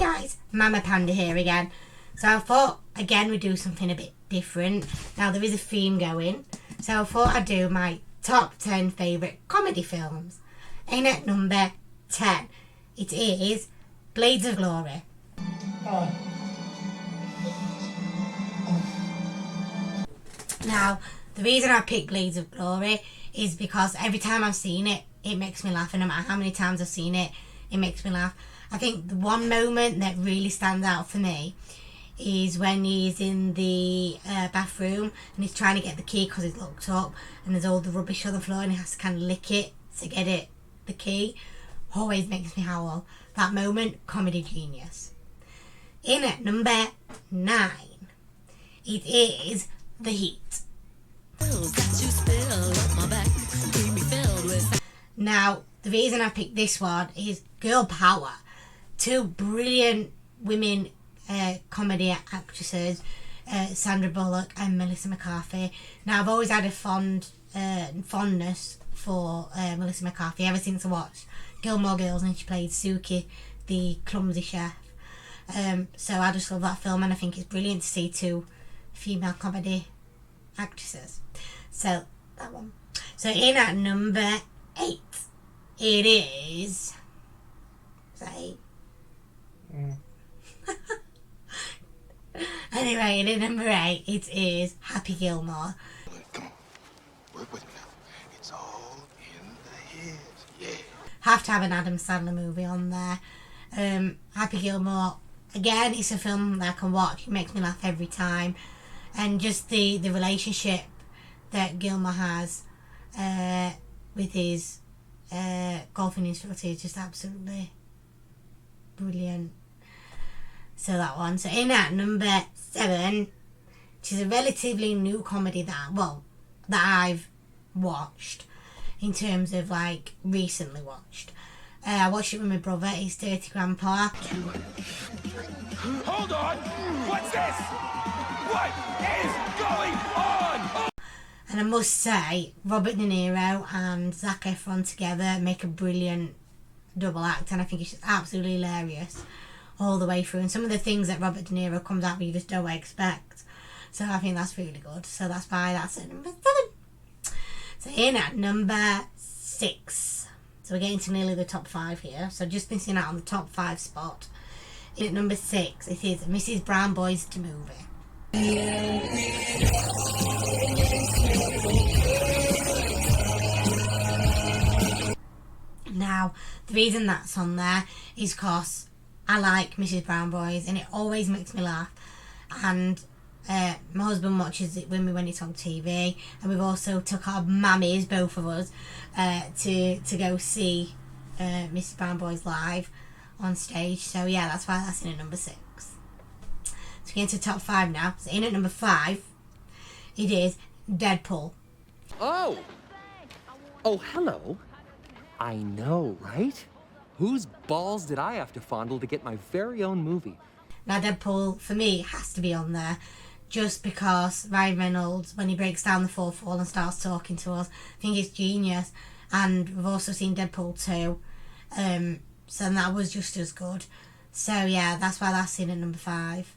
guys, Mamma Panda here again. So I thought again we'd do something a bit different. Now there is a theme going, so I thought I'd do my top 10 favourite comedy films. In at number 10, it is Blades of Glory. Now the reason I picked Blades of Glory is because every time I've seen it, it makes me laugh, and no matter how many times I've seen it, it makes me laugh. I think the one moment that really stands out for me is when he's in the bathroom and he's trying to get the key because he's locked up and there's all the rubbish on the floor and he has to kind of lick it to get it, the key. Always makes me howl. That moment, comedy genius. In at number 9, it is The Heat. Now, the reason I picked this one is girl power. 2 brilliant women comedy actresses, Sandra Bullock and Melissa McCarthy. Now, I've always had a fondness for Melissa McCarthy ever since I watched Gilmore Girls and she played Suki, the clumsy chef. So I just love that film and I think it's brilliant to see 2 female comedy actresses. So, that one. So, in at number 8, it is... Is that 8? Anyway, in at number 8, it is Happy Gilmore. Come on. Work with me now. It's all in the head. Yeah. Have to have an Adam Sandler movie on there. Happy Gilmore, again, it's a film that I can watch. It makes me laugh every time. And just the relationship that Gilmore has with his golfing instructor is just absolutely brilliant. So that one. So in at number 7, which is a relatively new comedy that I've watched in terms of like recently watched. I watched it with my brother. It's Dirty Grandpa. Hold on! What's this? What is going on? And I must say, Robert De Niro and Zac Efron together make a brilliant double act, and I think it's just absolutely hilarious all the way through. And some of the things that Robert De Niro comes out with you just don't expect. So I think that's really good. So that's why that's at number 7. So in at number 6. So we're getting to nearly the top 5 here. So just missing out on the top 5 spot. In at number 6, it is Mrs. Brown Boys the movie. Now, the reason that's on there is because I like Mrs. Brown Boys and it always makes me laugh. And my husband watches it with me when it's on TV. And we've also took our mammies, both of us, to go see Mrs. Brown Boys live on stage. So yeah, that's why that's in at number 6. So we get into top 5 now. So in at number 5, it is Deadpool. Oh, hello. I know, right? Whose balls did I have to fondle to get my very own movie? Now Deadpool, for me, has to be on there. Just because Ryan Reynolds, when he breaks down the fourth wall and starts talking to us, I think it's genius. And we've also seen Deadpool 2. So that was just as good. So yeah, that's why that's in at number 5.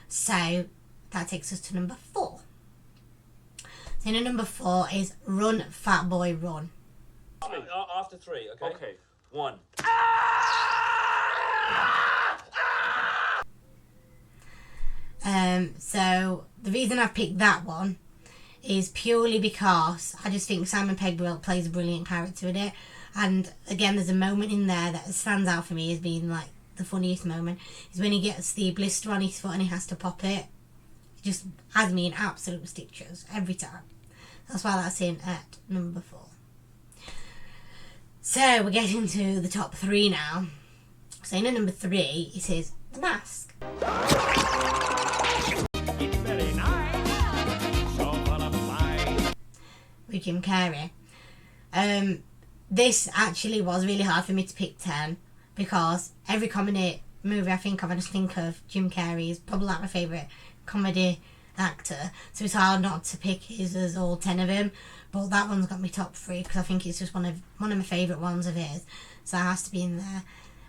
So that takes us to number 4. So in at number 4 is Run, Fatboy Run. After 3, okay? Okay. 1. So the reason I've picked that one is purely because I just think Simon Pegg plays a brilliant character in it. And again, there's a moment in there that stands out for me as being like the funniest moment is when he gets the blister on his foot and he has to pop it. It just has me in absolute stitches every time. That's why that's in at number 4. So we're getting to the top 3 now. So in at number 3, it is The Mask. It's very nice. So full of fun. With Jim Carrey. This actually was really hard for me to pick 10 because every comedy movie I think of, I just think of Jim Carrey. He's probably like my favourite comedy actor, so it's hard not to pick his as all 10 of him. But that one's got me top 3 because I think it's just one of my favourite ones of his, so it has to be in there.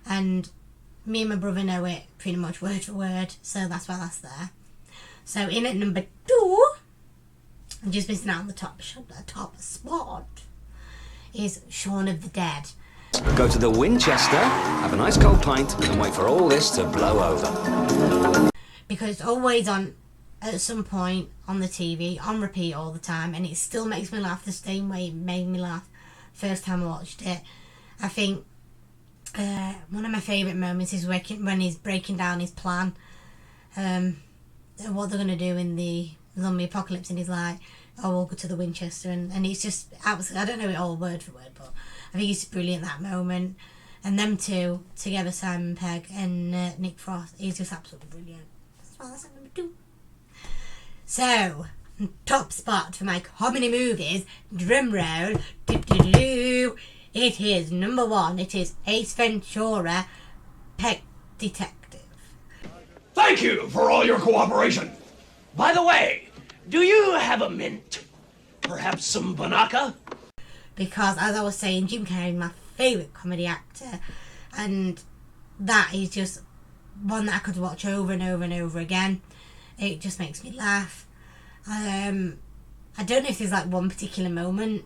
And me and my brother know it pretty much word for word, so that's why that's there. So in at number 2, I'm just missing out on the top spot, is Shaun of the Dead. Go to the Winchester, have a nice cold pint, and wait for all this to blow over. Because it's always on at some point on the TV, on repeat all the time, and it still makes me laugh the same way it made me laugh first time I watched it. I think one of my favourite moments is when he's breaking down his plan, what they're going to do in the zombie apocalypse, and he's like, oh, we'll go to the Winchester, and it's just absolutely, I don't know it all word for word, but I think it's brilliant, that moment. And them two together, Simon Pegg and Nick Frost, is just absolutely brilliant. That's number 2. So, top spot for my comedy movies, drum roll, it is number 1. It is Ace Ventura, Pet Detective. Thank you for all your cooperation. By the way, do you have a mint? Perhaps some Banaka? Because, as I was saying, Jim Carrey is my favourite comedy actor, and that is just one that I could watch over and over and over again. It just makes me laugh. I don't know if there's like one particular moment.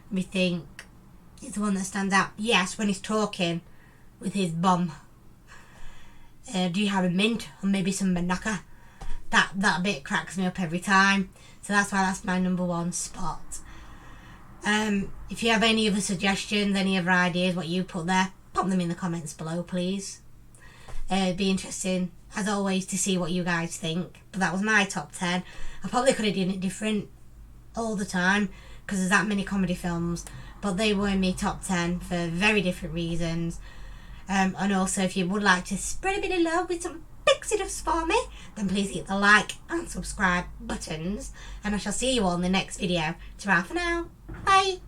Let me think. It's the one that stands out. Yes, when he's talking with his bum. Do you have a mint or maybe some Banaka? That bit cracks me up every time. So that's why that's my number 1 spot. If you have any other suggestions, any other ideas, what you put there, pop them in the comments below, please. It'd be interesting, as always, to see what you guys think. But that was my top 10. I probably could have done it different all the time, because there's that many comedy films. But they were in my top 10 for very different reasons. And also, if you would like to spread a bit of love with some pixie dust for me, then please hit the like and subscribe buttons. And I shall see you all in the next video. Ta-ra for now. Bye.